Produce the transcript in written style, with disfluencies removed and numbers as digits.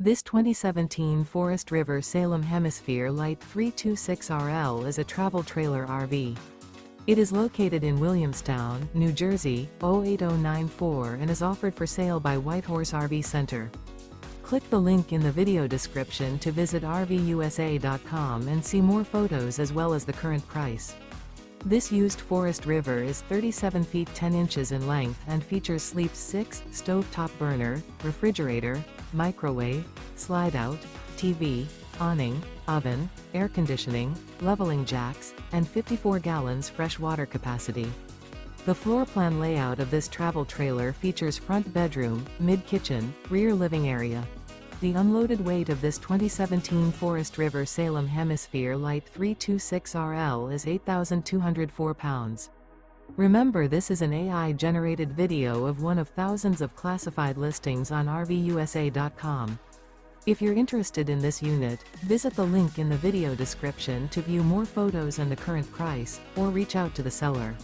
This 2017 Forest River Salem Hemisphere Lite 326RL is a travel trailer RV. It is located in Williamstown, New Jersey, 08094 and is offered for sale by Whitehorse RV Center. Click the link in the video description to visit RVUSA.com and see more photos as well as the current price. This used Forest River is 37 feet 10 inches in length and features sleeps 6, stovetop burner, refrigerator, microwave, slide-out, TV, awning, oven, air conditioning, leveling jacks, and 54 gallons fresh water capacity. The floor plan layout of this travel trailer features front bedroom, mid-kitchen, rear living area. The unloaded weight of this 2017 Forest River Salem Hemisphere Lite 326RL is 8,204 pounds. Remember, this is an AI-generated video of one of thousands of classified listings on RVUSA.com. If you're interested in this unit, visit the link in the video description to view more photos and the current price, or reach out to the seller.